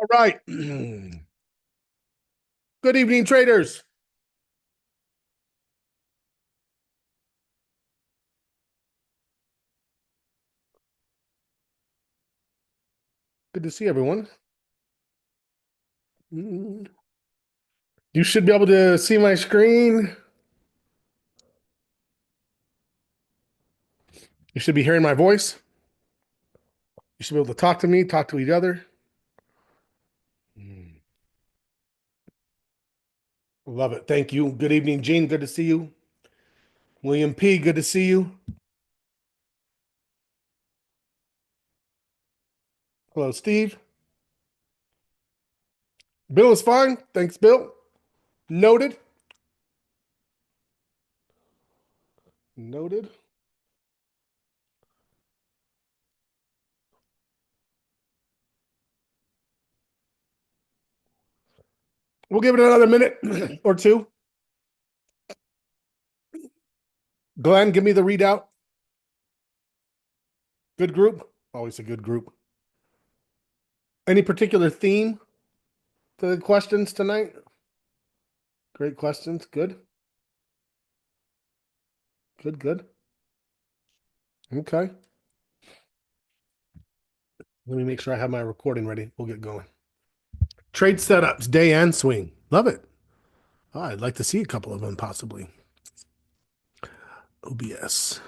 All right. Good evening, traders. Good to see everyone. You should be able to see my screen. You should be hearing my voice. You should be able to talk to me, talk to each other. Love it. Thank you. Good evening, Gene. Good to see you. William P. Good to see you. Hello, Steve. Bill is fine. Thanks, Bill. Noted. Noted. We'll give it another minute or two. Glenn, give me the readout. Good group. Always a good group. Any particular theme to the questions tonight? Great questions. Good. Good, good. Okay. Let me make sure I have my recording ready. We'll get going. Trade setups, day and swing. Love it. Oh, I'd like to see a couple of them possibly. OBS.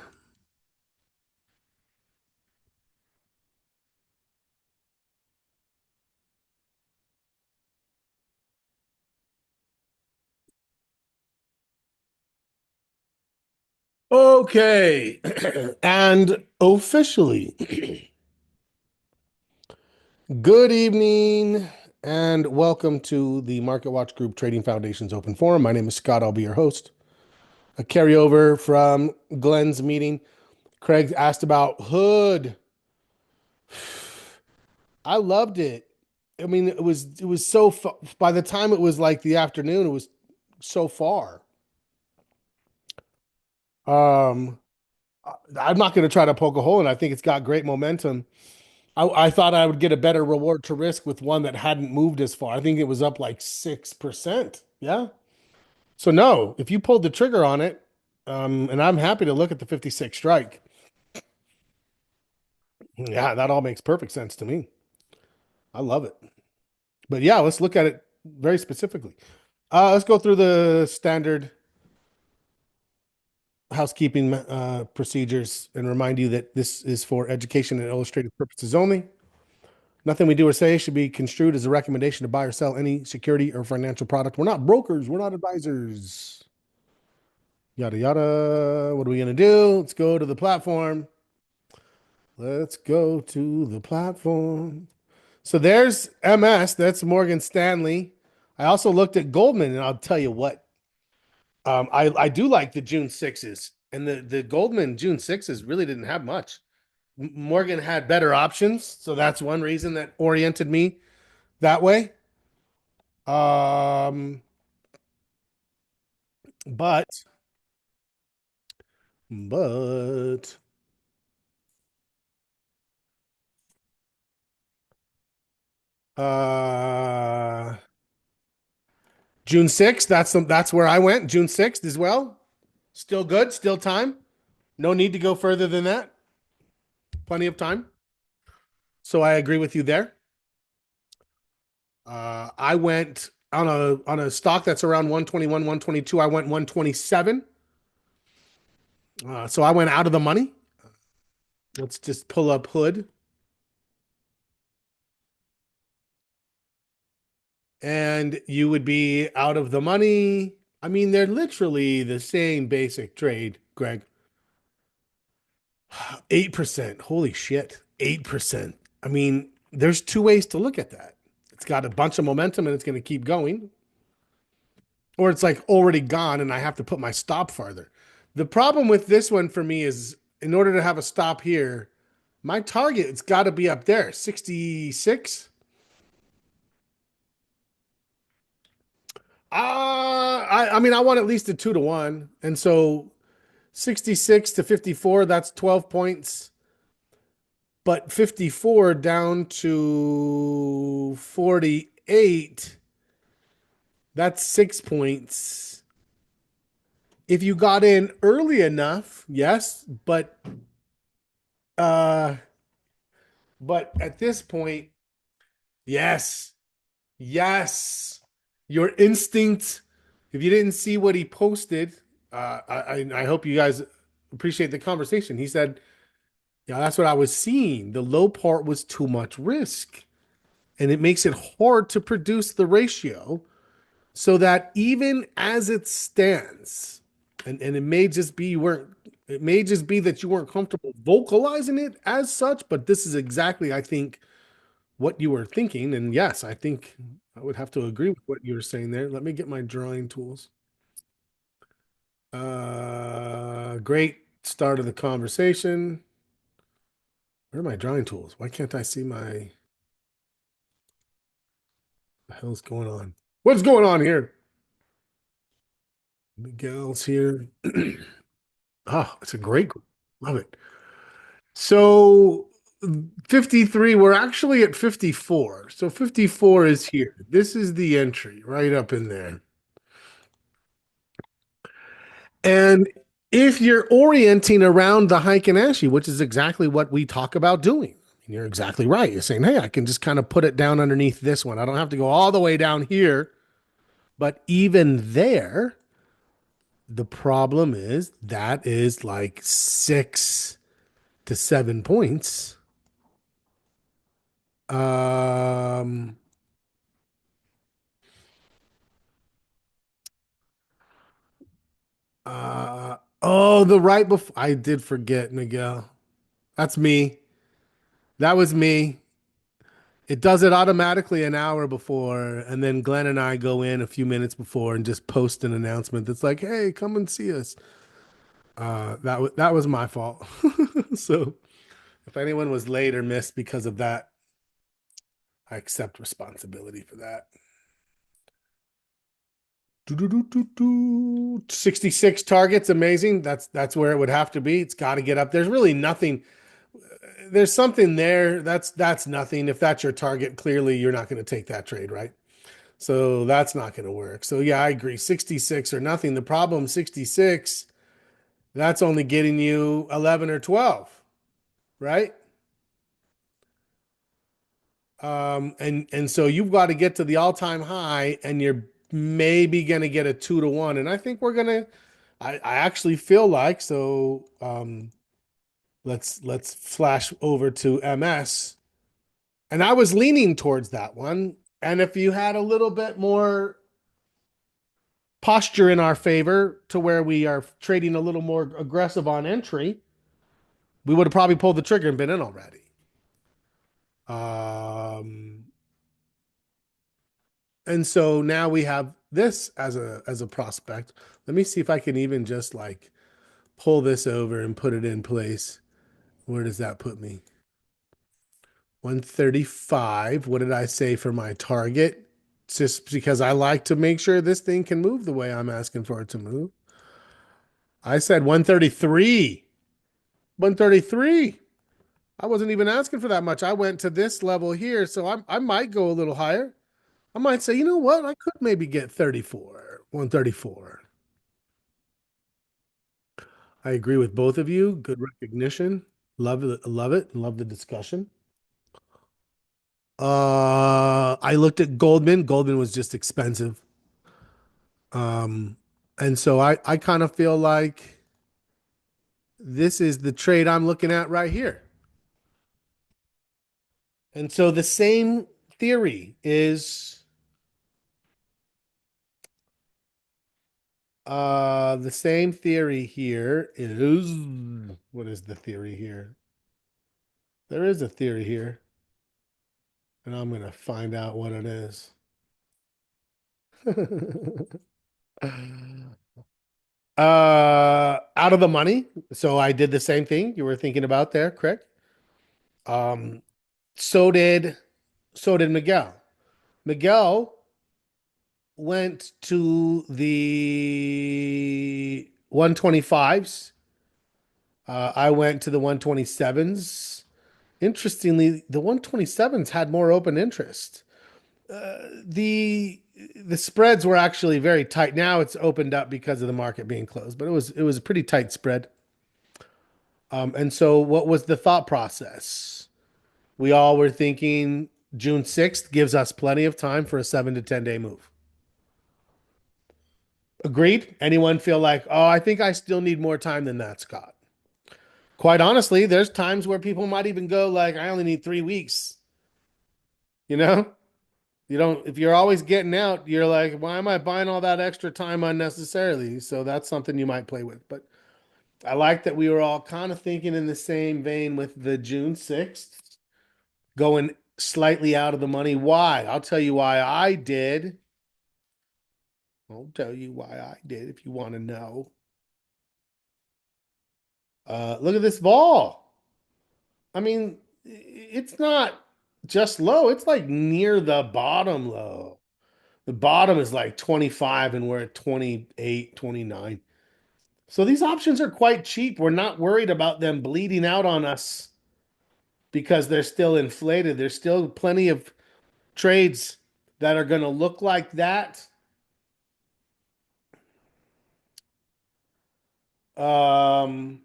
Okay. And officially, good evening and welcome to the Market Watch Group Trading Foundation's Open Forum. My name is Scott. I'll be your host. A carryover from Glenn's meeting. Craig asked about Hood. I loved it. I mean, it was so by the time it was like the afternoon, it was so far. Um, I'm not going to try to poke a hole in it. I think it's got great momentum. I thought I would get a better reward to risk with one that hadn't moved as far. I think it was up like 6%. Yeah. So no, if you pulled the trigger on it, and I'm happy to look at the 56 strike. Yeah, that all makes perfect sense to me. I love it. But yeah, let's look at it very specifically. Let's go through the standard housekeeping procedures and remind you that this is for education and illustrative purposes only. Nothing we do or say should be construed as a recommendation to buy or sell any security or financial product. We're not brokers, we're not advisors. Yada yada. What are we gonna do? Let's go to the platform. Let's go to the platform. So there's MS, that's Morgan Stanley. I also looked at Goldman, and I'll tell you what, I do like the June 6s, and the Goldman June 6s really didn't have much. Morgan had better options, so that's one reason that oriented me that way. Um, but but uh June 6th, that's where I went. June 6th as well. Still good, still time. No need to go further than that. Plenty of time. So I agree with you there. I went on a stock that's around 121, 122. I went 127. So I went out of the money. Let's just pull up Hood. And you would be out of the money. I mean, they're literally the same basic trade, Greg. 8%. Holy shit. 8%. I mean, there's two ways to look at that. It's got a bunch of momentum and it's going to keep going, or it's like already gone and I have to put my stop farther. The problem with this one for me is in order to have a stop here, my target, it's got to be up there, 66. I mean, I want at least a 2 to 1. And so 66 to 54, that's 12 points. but 54 down to 48, that's 6 points. If you got in early enough, yes, uh but at this point, yes. Yes. Your instinct. If you didn't see what he posted, I hope you guys appreciate the conversation. He said, yeah, that's what I was seeing. The low part was too much risk. And it makes it hard to produce the ratio so that even as it stands, and it may just be you weren't, it may just be that you weren't comfortable vocalizing it as such, but this is exactly, I think, what you were thinking. And yes, I think I would have to agree with what you were saying there. Let me get my drawing tools. Great start of the conversation. Where are my drawing tools? Why can't I see my, the hell's going on? What's going on here? Miguel's here. Oh, it's a great group. Love it. So 53, we're actually at 54. So 54 is here. This is the entry right up in there. And if you're orienting around the Heiken Ashi, which is exactly what we talk about doing, and you're exactly right. You're saying, hey, I can just kind of put it down underneath this one. I don't have to go all the way down here. But even there, the problem is that is like 6 to 7 points. Um, oh, the right before I did forget, Miguel. That's me. That was me. It does it automatically an hour before, and then Glenn and I go in a few minutes before and just post an announcement that's like, "Hey, come and see us." That was my fault. So if anyone was late or missed because of that, I accept responsibility for that. 66 targets, amazing. That's where it would have to be. It's got to get up. There's really nothing. There's something there. That's nothing. If that's your target, clearly you're not going to take that trade, right? So that's not going to work. So yeah, I agree. 66 or nothing. The problem 66, that's only getting you 11 or 12, right? And so you've got to get to the all-time high and you're maybe going to get a 2 to 1. And I think we're going to I actually feel like so let's flash over to MS. And I was leaning towards that one. And if you had a little bit more posture in our favor to where we are trading a little more aggressive on entry, we would have probably pulled the trigger and been in already. Um, and so now we have this as a prospect. Let me see if I can even just like pull this over and put it in place. Where does that put me? 135. What did I say for my target? Just because I like to make sure this thing can move the way I'm asking for it to move. I said 133. 133. I wasn't even asking for that much. I went to this level here, so I might go a little higher. I might say, you know what? I could maybe get 34, 134. I agree with both of you. Good recognition. Love it, love it, love the discussion. I looked at Goldman. Goldman was just expensive. Um, and so I kind of feel like this is the trade I'm looking at right here. And so the same theory is the same theory here is what is the theory here? There is a theory here, and I'm gonna find out what it is. Out of the money. So I did the same thing you were thinking about there, correct? Um, so did so did Miguel. Miguel went to the 125s. I went to the 127s. Interestingly, the 127s had more open interest. The spreads were actually very tight. Now it's opened up because of the market being closed, but it was a pretty tight spread. And so what was the thought process? We all were thinking June 6th gives us plenty of time for a 7 to 10 day move. Agreed? Anyone feel like, oh, I think I still need more time than that, Scott? Quite honestly, there's times where people might even go like, I only need 3 weeks. You know, you don't, if you're always getting out, you're like, why am I buying all that extra time unnecessarily? So that's something you might play with. But I like that we were all kind of thinking in the same vein with the June 6th going slightly out of the money. Why? I'll tell you why I did. I'll tell you why I did if you want to know. Look at this vol. I mean, it's not just low, it's like near the bottom low. The bottom is like 25 and we're at 28, 29. So these options are quite cheap. We're not worried about them bleeding out on us because they're still inflated. There's still plenty of trades that are going to look like that. Um,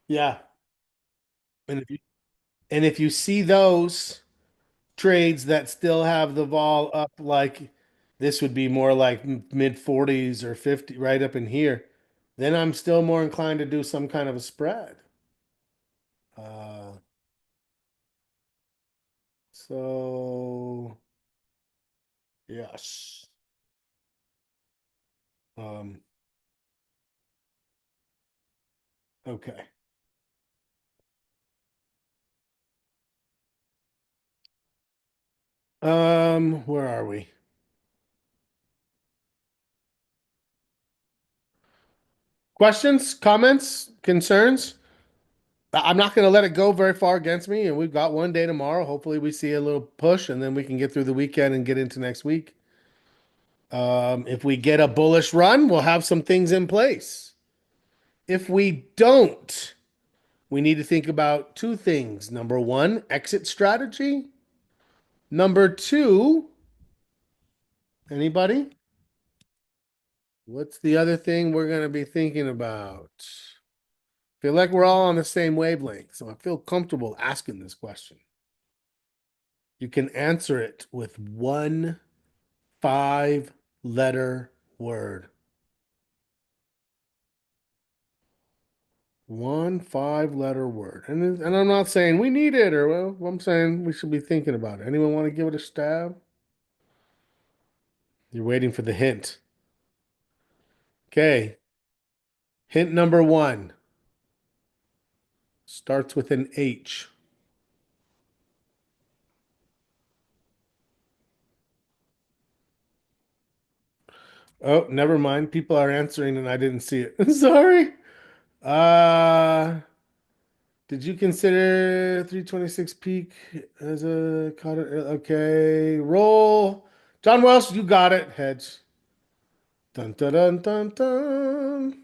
yeah. And if you see those trades that still have the vol up, like this would be more like mid 40s or 50, right up in here, then I'm still more inclined to do some kind of a spread. Uh, so yes. Um, okay. Where are we? Questions, comments, concerns? I'm not going to let it go very far against me, and we've got one day tomorrow. Hopefully, we see a little push, and then we can get through the weekend and get into next week. If we get a bullish run, we'll have some things in place. If we don't, we need to think about two things. Number one, exit strategy. Number two, anybody? What's the other thing we're going to be thinking about? Feel like we're all on the same wavelength, so I feel comfortable asking this question. You can answer it with one 5 letter word. One 5 letter word. And I'm not saying we need it or well, I'm saying we should be thinking about it. Anyone want to give it a stab? You're waiting for the hint. Okay. Hint number one starts with an H. Oh, never mind. People are answering and I didn't see it. Sorry. Uh, did you consider 326 peak as a okay, roll. John Welsh, you got it. Hedge. Dun dun dun dun dun.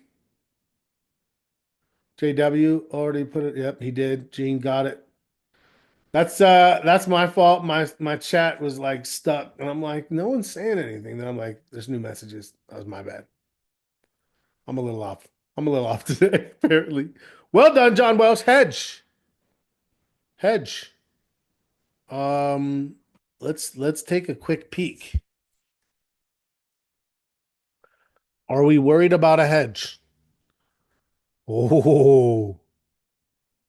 JW already put it. Yep, he did. Gene got it. That's my fault. My chat was like stuck, and I'm like, no one's saying anything. Then I'm like, there's new messages. That was my bad. I'm a little off. I'm a little off today, apparently. Well done, John Welsh. Hedge. Hedge. Um, let's take a quick peek. Are we worried about a hedge? Oh,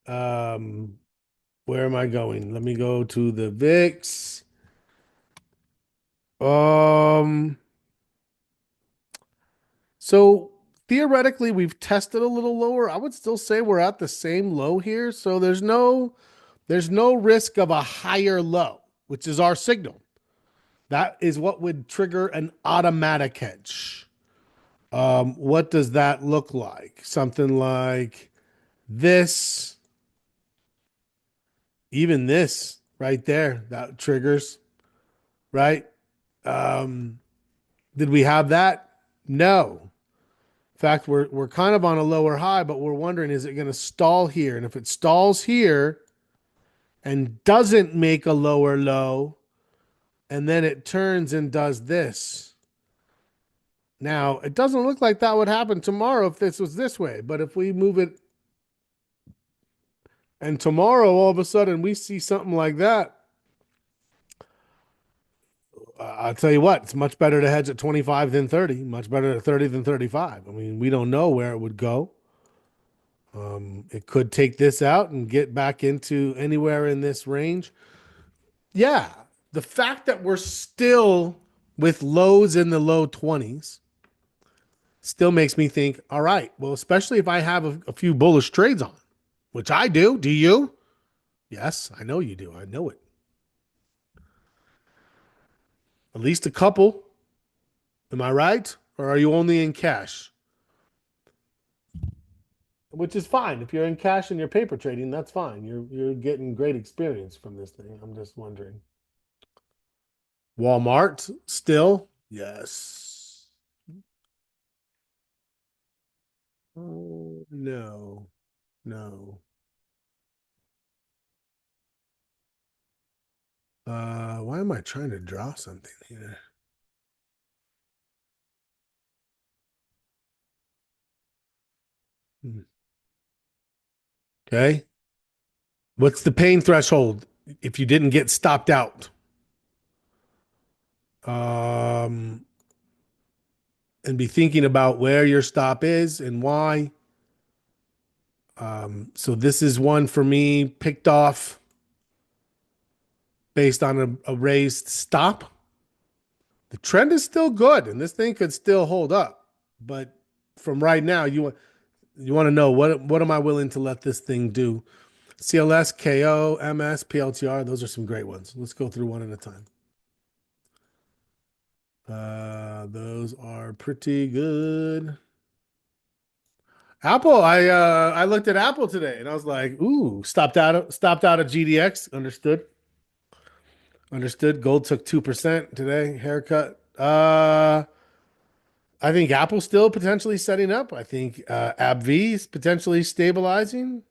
um, where am I going? Let me go to the VIX. Um, so theoretically, we've tested a little lower. I would still say we're at the same low here. So there's no risk of a higher low, which is our signal. That is what would trigger an automatic hedge. What does that look like? Something like this, even this right there, that triggers, right? Um, did we have that? No. In fact, we're kind of on a lower high, but we're wondering, is it going to stall here? And if it stalls here and doesn't make a lower low, and then it turns and does this. Now, it doesn't look like that would happen tomorrow if this was this way, but if we move it and tomorrow all of a sudden we see something like that, I'll tell you what, it's much better to hedge at 25 than 30, much better at 30 than 35. I mean, we don't know where it would go. It could take this out and get back into anywhere in this range. Yeah, the fact that we're still with lows in the low 20s still makes me think, all right, well, especially if I have a few bullish trades on, which I do. Do you? Yes, I know you do. I know it. At least a couple. Am I right? Or are you only in cash? Which is fine. If you're in cash and you're paper trading, that's fine. You're getting great experience from this thing. I'm just wondering. Walmart still? Yes. Oh, no. No. Why am I trying to draw something here? Hmm. Okay. What's the pain threshold if you didn't get stopped out? Um, and be thinking about where your stop is and why. So this is one for me picked off based on a raised stop. The trend is still good, and this thing could still hold up. But from right now, you want to know what am I willing to let this thing do? CLS, KO, MS, PLTR. Those are some great ones. Let's go through one at a time. Those are pretty good. Apple, I looked at Apple today and I was like, ooh, stopped out of GDX. Understood. Understood. Gold took 2% today. Haircut. I think Apple's still potentially setting up. I think AbbVie is potentially stabilizing.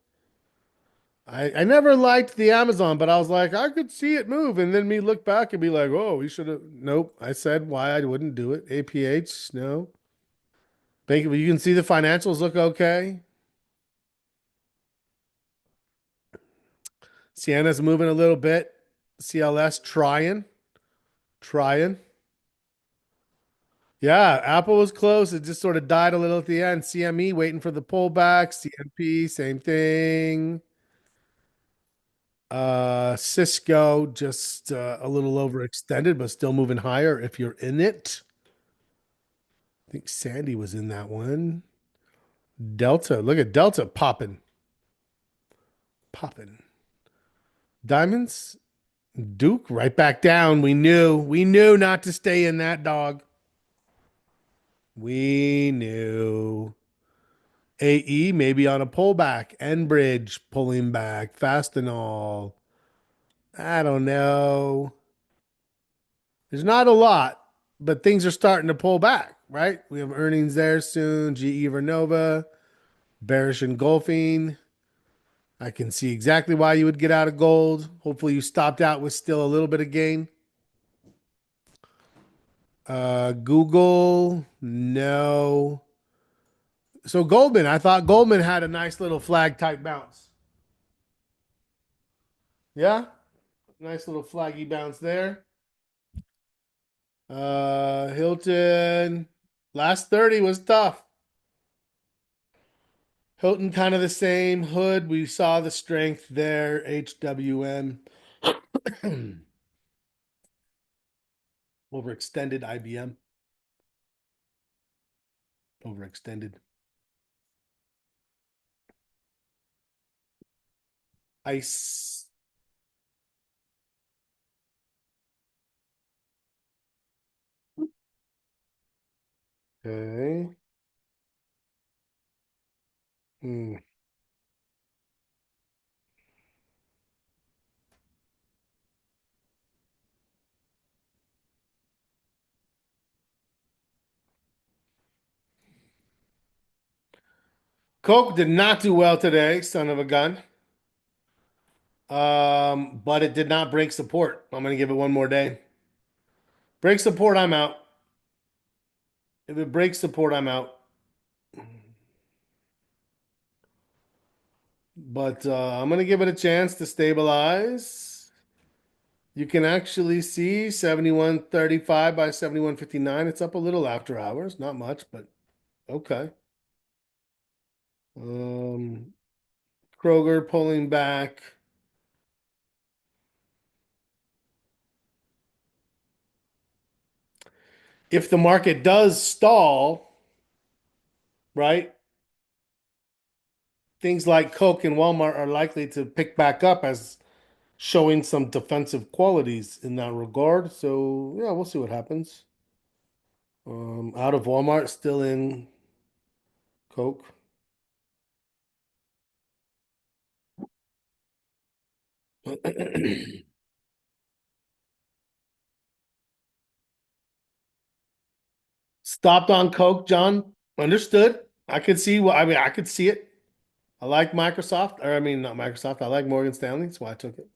I never liked the Amazon, but I was like, I could see it move. And then me look back and be like, oh, we should have. Nope. I said why I wouldn't do it. APH, no. Bank, you can see the financials look okay. Sienna's moving a little bit. CLS trying. Yeah, Apple was close. It just sort of died a little at the end. CME waiting for the pullback. CMP, same thing. Cisco just a little overextended, but still moving higher if you're in it. I think Sandy was in that one. Delta, look at Delta popping, popping. Diamonds, Duke right back down. We knew not to stay in that dog. We knew. AE maybe on a pullback. Enbridge pulling back. Fastenal. I don't know. There's not a lot, but things are starting to pull back, right? We have earnings there soon. GE Vernova, bearish engulfing. I can see exactly why you would get out of gold. Hopefully, you stopped out with still a little bit of gain. Google, no. So Goldman, I thought Goldman had a nice little flag type bounce. Yeah, nice little flaggy bounce there. Hilton, last 30 was tough. Hilton kind of the same. Hood, we saw the strength there. HWM. Overextended IBM. Overextended. ICE. Okay. Hmm. Coke did not do well today, son of a gun. But it did not break support. I'm gonna give it one more day. Break support, I'm out. If it breaks support, I'm out. But I'm gonna give it a chance to stabilize. You can actually see 71.35 by 71.59. It's up a little after hours, not much, but okay. Um, Kroger pulling back. If the market does stall, right, things like Coke and Walmart are likely to pick back up as showing some defensive qualities in that regard. So yeah, we'll see what happens. Out of Walmart, still in Coke. Stopped on Coke, John. Understood. I could see what I mean. I could see it. I like Microsoft, or I mean, not Microsoft. I like Morgan Stanley. That's why I took it.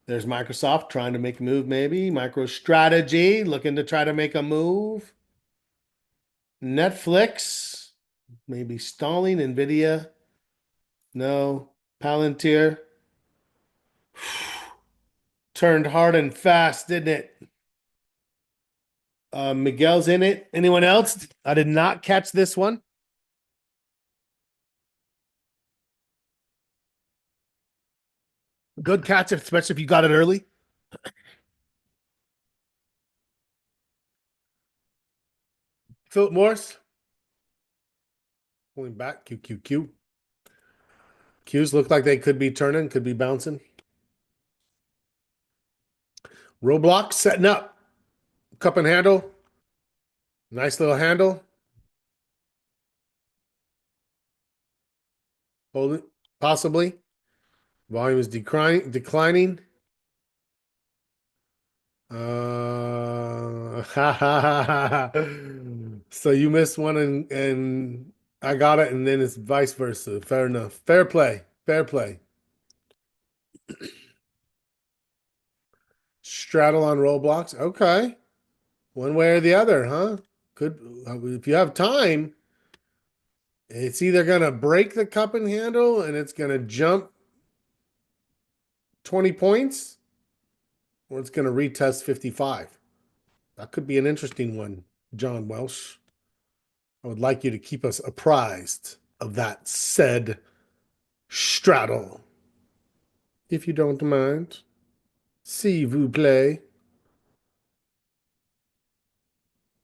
There's Microsoft trying to make a move, maybe. MicroStrategy looking to try to make a move. Netflix, maybe stalling. Nvidia, no. Palantir turned hard and fast, didn't it? Miguel's in it. Anyone else? I did not catch this one. Good catch, especially if you got it early. Philip Morris pulling back. QQQ. Qs look like they could be turning, could be bouncing. Roblox setting up. Cup and handle. Nice little handle. Hold it. Possibly. Volume is declining. So you missed one and I got it, and then it's vice versa. Fair enough. Fair play. Fair play. Straddle on Roblox. Okay. One way or the other, huh? Could if you have time, it's either gonna break the cup and handle and it's gonna jump 20 points, or it's gonna retest 55. That could be an interesting one, John Welsh. I would like you to keep us apprised of that said straddle, if you don't mind. S'il vous plaît.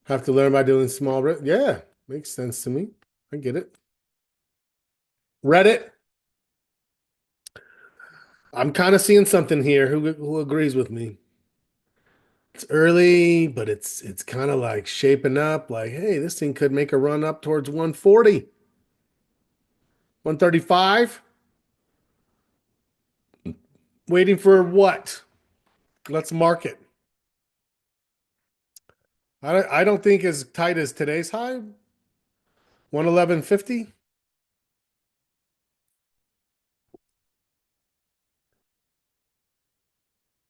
Have to learn by doing small. Yeah, makes sense to me. I get it. Reddit. I'm kind of seeing something here. Who agrees with me? It's early, but it's kind of like shaping up. Like, hey, this thing could make a run up towards 140, 135. Waiting for what? Let's mark it. I don't think as tight as today's high, 111.50.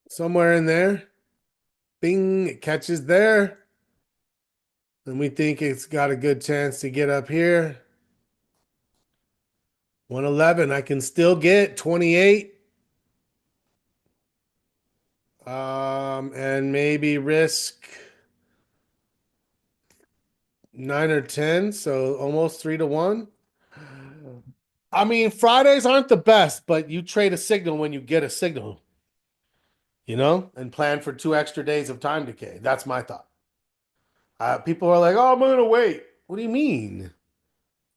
Somewhere in there. Bing, it catches there. And we think it's got a good chance to get up here. 111. I can still get 28. And maybe risk 9 or 10. So almost 3 to 1. I mean, Fridays aren't the best, but you trade a signal when you get a signal, and plan for 2 extra days of time decay. That's my thought. People are like, oh, I'm going to wait. What do you mean?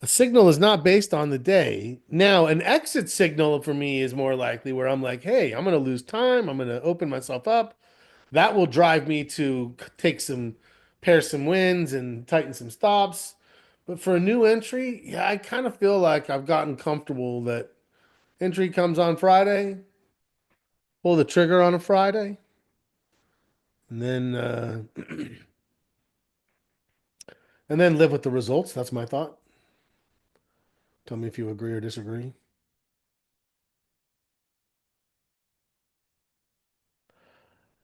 A signal is not based on the day. Now, an exit signal for me is more likely where I'm like, hey, I'm going to lose time. I'm going to open myself up. That will drive me to pair some wins and tighten some stops. But for a new entry, yeah, I kind of feel like I've gotten comfortable that entry comes on Friday, pull the trigger on a Friday, and then and then live with the results. That's my thought. Tell me if you agree or disagree.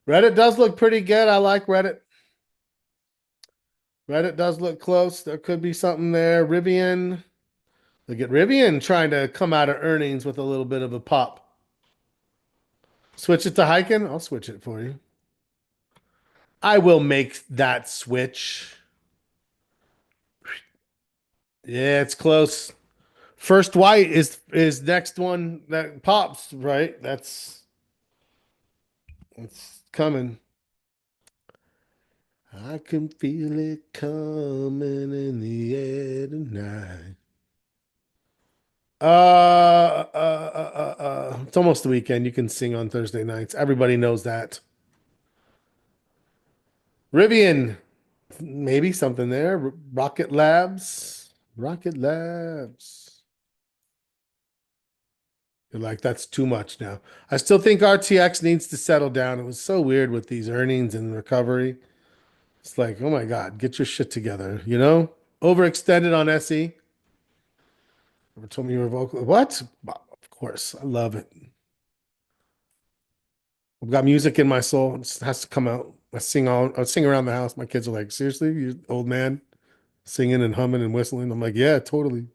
Reddit does look pretty good. I like Reddit. Reddit does look close. There could be something there. Rivian. Look at Rivian trying to come out of earnings with a little bit of a pop. Switch it to hiking. I'll switch it for you. I will make that switch. Yeah, it's close. First white is next one that pops, right? That's coming. I can feel it coming in the air tonight. It's almost the weekend. You can sing on Thursday nights. Everybody knows that. Rivian, maybe something there. Rocket Labs. Rocket Labs. You're like, that's too much now. I still think RTX needs to settle down. It was so weird with these earnings and recovery. It's like, oh my God, get your shit together, you know? Overextended on SE. Never told me you were vocal. What? Of course. I love it. I've got music in my soul. It just has to come out. I sing around the house. My kids are like, seriously, you old man singing and humming and whistling. I'm like, yeah, totally.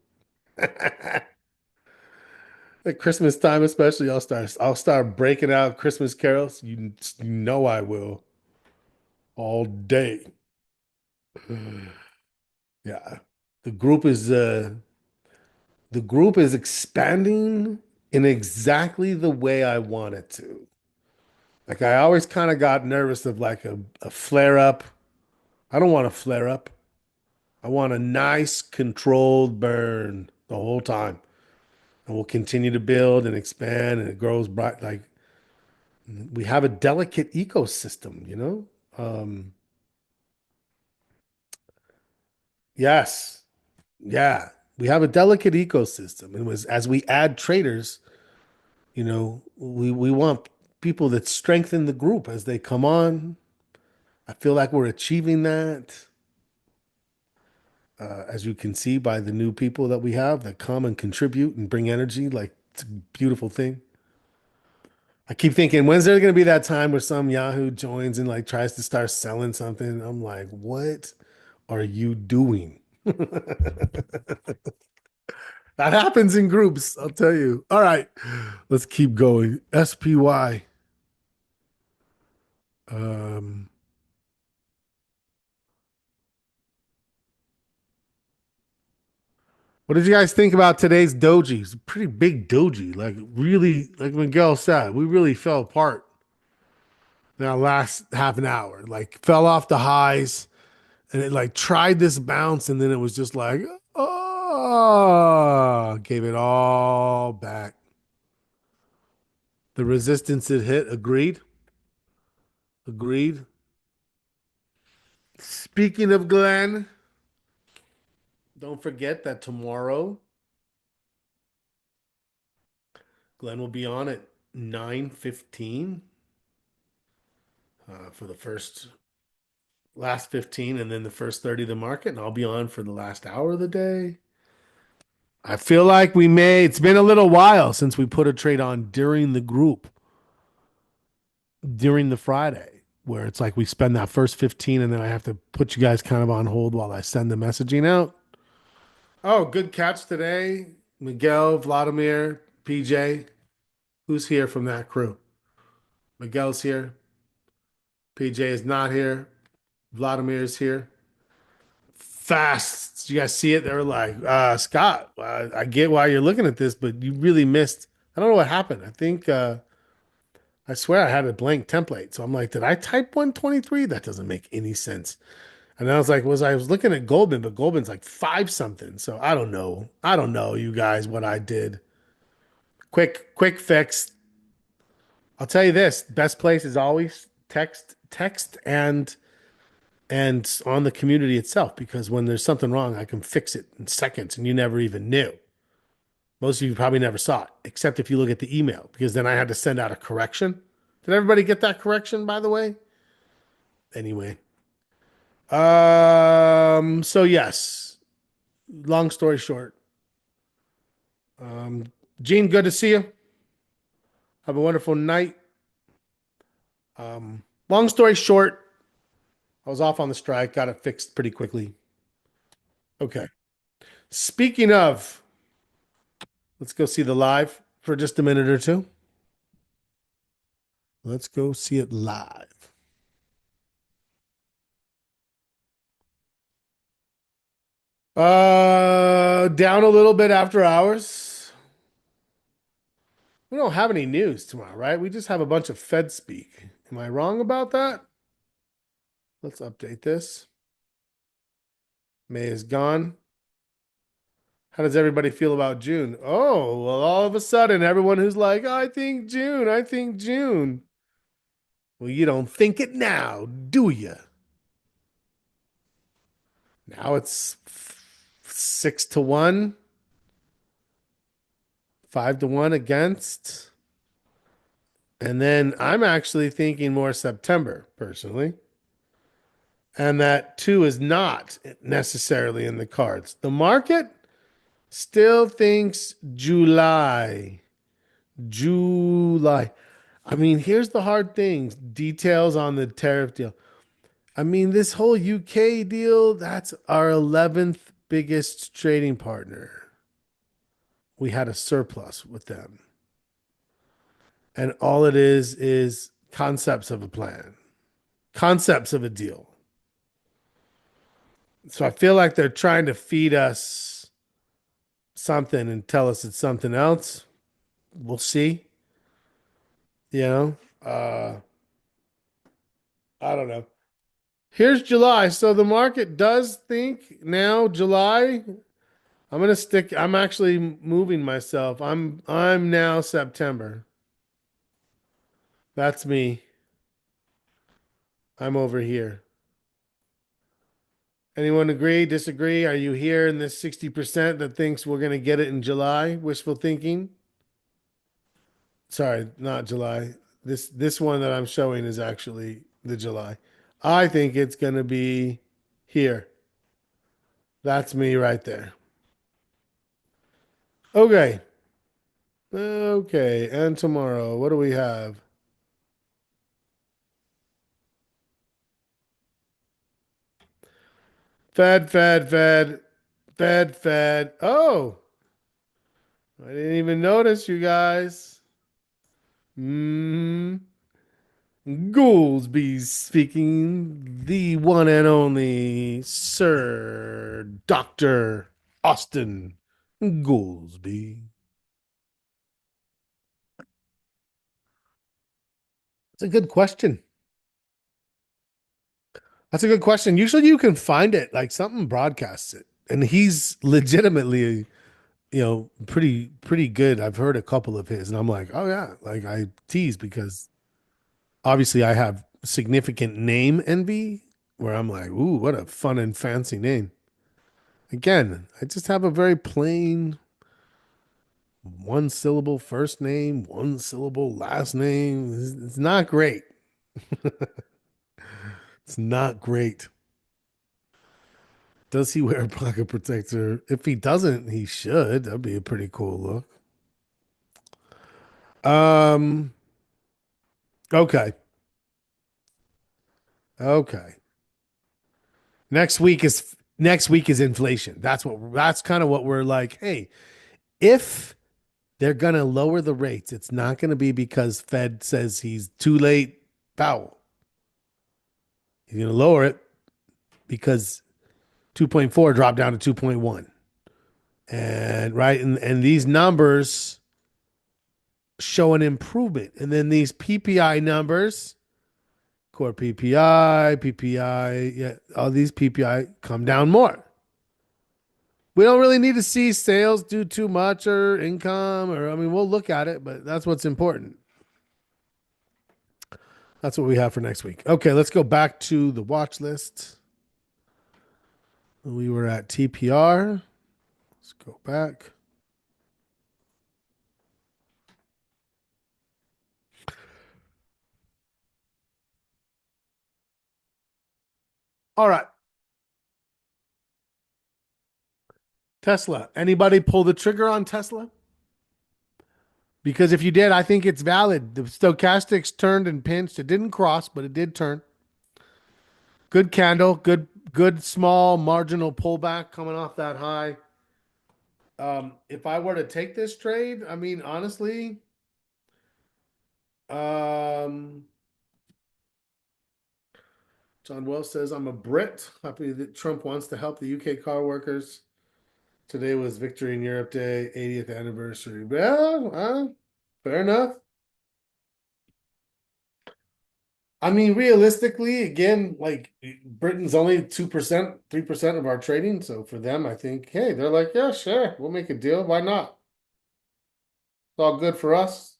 At Christmas time, especially, I'll start breaking out Christmas carols. You know I will all day. Yeah. The group is uh the group is expanding in exactly the way I want it to. Like I always kind of got nervous of like a flare up. I don't want a flare up. I want a nice controlled burn the whole time. And we'll continue to build and expand and it grows bright. Like we have a delicate ecosystem, you know? Yes. Yeah. We have a delicate ecosystem. And was as we add traders, we want people that strengthen the group as they come on. I feel like we're achieving that. As you can see by the new people that we have that come and contribute and bring energy, like it's a beautiful thing. I keep thinking, when's there going to be that time where some Yahoo joins and like tries to start selling something? I'm like, what are you doing? That happens in groups, I'll tell you. All right, let's keep going. SPY. Um, what did you guys think about today's doji? It's a pretty big doji. Like really, like Miguel said, we really fell apart in that last half an hour. Like fell off the highs and it like tried this bounce and then it was just like, oh, gave it all back. The resistance it hit, agreed. Agreed. Speaking of Glenn, don't forget that tomorrow Glenn will be on at 9:15 for the first last 15 and then the first 30 of the market, and I'll be on for the last hour of the day. I feel like it's been a little while since we put a trade on during the group, during the Friday, where it's like we spend that first 15 and then I have to put you guys kind of on hold while I send the messaging out. Oh, good catch today. Miguel, Vladimir, PJ. Who's here from that crew? Miguel's here. PJ is not here. Vladimir is here. Fast. Did you guys see it? They were like, Scott, I get why you're looking at this, but you really missed. I don't know what happened. I swear I had a blank template. So I'm like, did I type 123? That doesn't make any sense. And I was like, I was looking at Goldman, but Goldman's like five something. So I don't know. I don't know, you guys, what I did. Quick fix. I'll tell you this: best place is always text, and on the community itself because when there's something wrong, I can fix it in seconds, and you never even knew. Most of you probably never saw it, except if you look at the email, because then I had to send out a correction. Did everybody get that correction, by the way? Anyway, so yes, long story short, Um, Gene, good to see you. Have a wonderful night. Long story short, I was off on the strike, got it fixed pretty quickly. Okay. Speaking of, let's go see the live for just a minute or two. Let's go see it live. Down a little bit after hours. We don't have any news tomorrow, right? We just have a bunch of Fed speak. Am I wrong about that? Let's update this. May is gone. How does everybody feel about June? Oh, well, all of a sudden, everyone who's like, I think June, I think June. Well, you don't think it now, do you? Now it's 6-1, 5-1 against. And then I'm actually thinking more September personally. And that two is not necessarily in the cards. The market still thinks July. July. I mean, here's the hard things details on the tariff deal. I mean, this whole UK deal, that's our 11th biggest trading partner. We had a surplus with them. And all it is concepts of a plan, concepts of a deal. So I feel like they're trying to feed us something and tell us it's something else. We'll see. You know, I don't know. Here's July. So the market does think now July. I'm actually moving myself. I'm now September. That's me. I'm over here. Anyone agree, disagree? Are you here in this 60% that thinks we're going to get it in July? Wishful thinking? Sorry, not July. This one that I'm showing is actually the July. I think it's going to be here. That's me right there. Okay. Okay. And tomorrow, what do we have? Fed, Fed, Fed, Fed, Fed. Oh, I didn't even notice you guys. Mm, Goolsby speaking, the one and only Sir Dr. Austin Goolsby. That's a good question. That's a good question. Usually you can find it, like something broadcasts it. And he's legitimately, pretty good. I've heard a couple of his, and I'm like, oh yeah, like I tease because obviously I have significant name envy where I'm like, ooh, what a fun and fancy name. Again, I just have a very plain one syllable first name, one syllable last name. It's not great. It's not great. Does he wear a pocket protector? If he doesn't, he should. That'd be a pretty cool look. Um, okay. Okay. Next week is inflation. That's kind of what we're like, hey, if they're gonna lower the rates, it's not gonna be because Fed says he's too late, Powell. He's gonna lower it because 2.4 dropped down to 2.1. And right, and these numbers show an improvement. And then these PPI numbers, core PPI, yeah, all these PPI come down more. We don't really need to see sales do too much or income, or I mean, we'll look at it, but that's what's important. That's what we have for next week. Okay, let's go back to the watch list. We were at TPR. Let's go back. All right. Tesla. Anybody pull the trigger on Tesla? Because if you did, I think it's valid. The stochastics turned and pinched. It didn't cross, but it did turn. Good candle, good small marginal pullback coming off that high. If I were to take this trade, I mean, honestly, um, John Wells says, I'm a Brit. Happy that Trump wants to help the UK car workers. Today was Victory in Europe Day, 80th anniversary. Well, fair enough. I mean, realistically, again, like Britain's only 2%, 3% of our trading. So for them, I think, hey, they're like, yeah, sure, we'll make a deal. Why not? It's all good for us.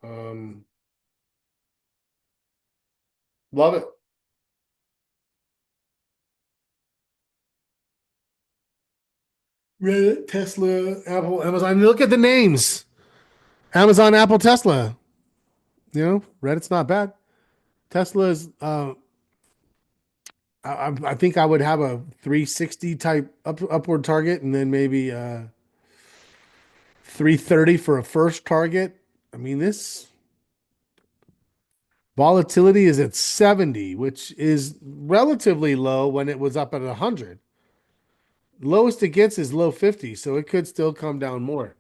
Um, love it. Reddit, Tesla, Apple, Amazon. Look at the names. Amazon, Apple, Tesla. Reddit's not bad. Tesla's I think I would have a 360 type upward target and then maybe 330 for a first target. I mean, this volatility is at 70, which is relatively low when it was up at 100. Lowest it gets is low 50, so it could still come down more.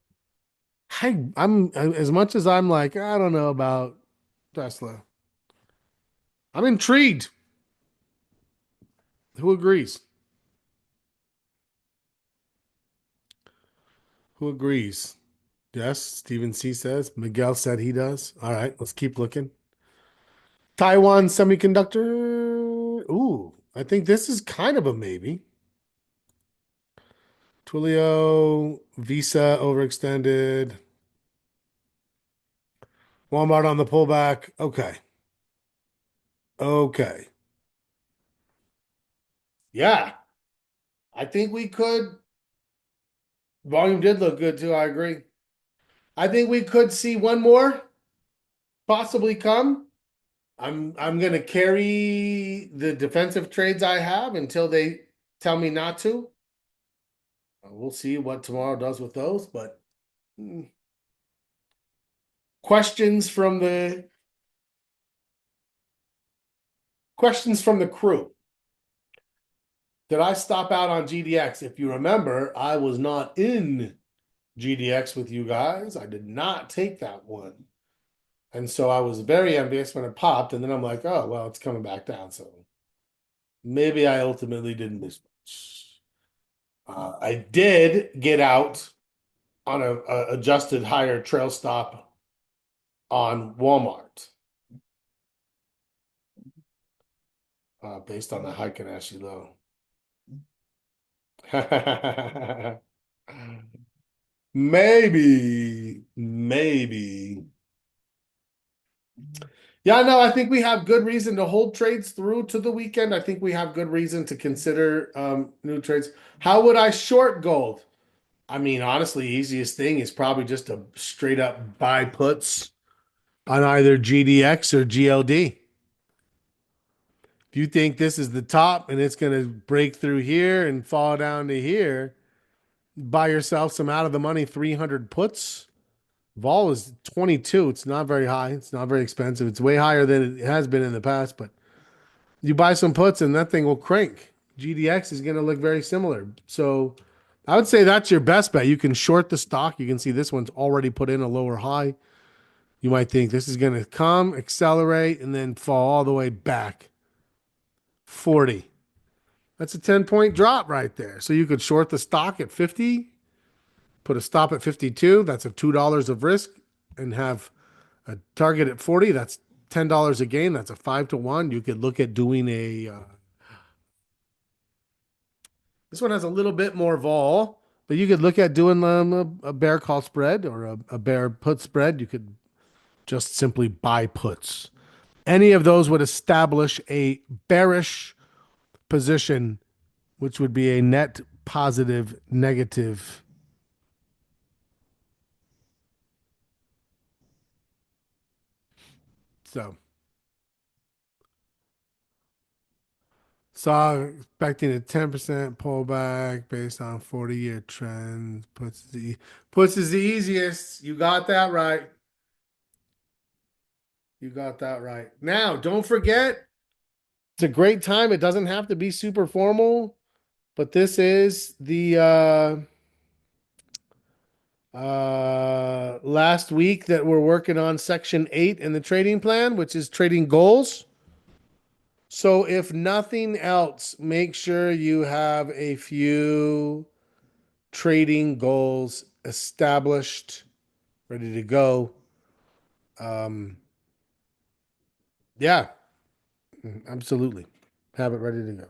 I'm as much as I'm like, I don't know about Tesla. I'm intrigued. Who agrees? Who agrees? Yes, Stephen C says. Miguel said he does. All right, let's keep looking. Taiwan Semiconductor. Ooh, I think this is kind of a maybe. Twilio, Visa overextended. Walmart on the pullback. Okay. Okay. Yeah. I think we could. Volume did look good too. I agree. I think we could see one more possibly come. I'm gonna carry the defensive trades I have until they tell me not to. We'll see what tomorrow does with those, but mm, questions from the questions from the crew. Did I stop out on GDX? If you remember, I was not in GDX with you guys. I did not take that one. And so I was very envious when it popped, and then I'm like, oh well, it's coming back down. So maybe I ultimately didn't miss much. I did get out on a adjusted higher trail stop on Walmart, based on the Heikin-Ashi low. Maybe. Yeah, no, I think we have good reason to hold trades through to the weekend. I think we have good reason to consider new trades. How would I short gold? I mean, honestly, easiest thing is probably just to straight up buy puts on either GDX or GLD. If you think this is the top and it's going to break through here and fall down to here, buy yourself some out of the money 300 puts. Vol is 22. It's not very high. It's not very expensive. It's way higher than it has been in the past, but you buy some puts and that thing will crank. GDX is going to look very similar. So I would say that's your best bet. You can short the stock. You can see this one's already put in a lower high. You might think this is going to come, accelerate, and then fall all the way back. 40. That's a 10-point drop right there. So you could short the stock at 50, put a stop at 52. That's a $2 of risk, and have a target at 40. That's $10 a gain. That's a 5-to-1. You could look at doing this one has a little bit more vol, but you could look at doing a bear call spread or a bear put spread. You could just simply buy puts. Any of those would establish a bearish position, which would be a net positive negative. So Saw expecting a 10% pullback based on 40-year trends. Puts is the easiest. You got that right. You got that right. Now, don't forget, it's a great time. It doesn't have to be super formal, but this is the last week that we're working on section 8 in the trading plan, which is trading goals. So if nothing else, make sure you have a few trading goals established, ready to go. Yeah, absolutely. Have it ready to go.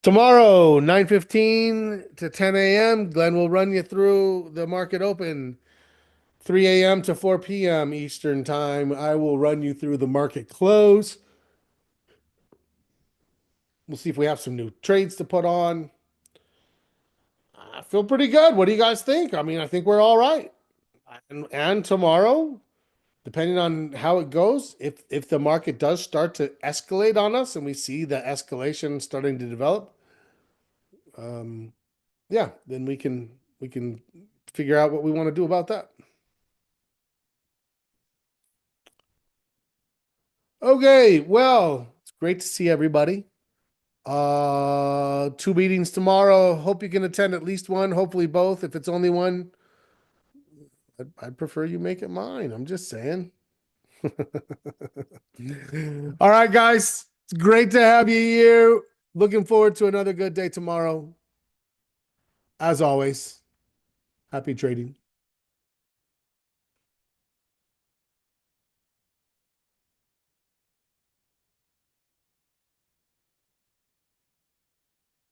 Tomorrow, 9:15 to 10 a.m., Glenn will run you through the market open. 3 a.m. to 4 p.m. Eastern time, I will run you through the market close. We'll see if we have some new trades to put on. I feel pretty good. What do you guys think? I mean, I think we're all right. And tomorrow, depending on how it goes, if the market does start to escalate on us and we see the escalation starting to develop, um, yeah, then we can figure out what we want to do about that. Okay, well, it's great to see everybody. Two meetings tomorrow. Hope you can attend at least one, hopefully both. If it's only one, I'd prefer you make it mine. I'm just saying. All right, guys. It's great to have you here. Looking forward to another good day tomorrow. As always, happy trading.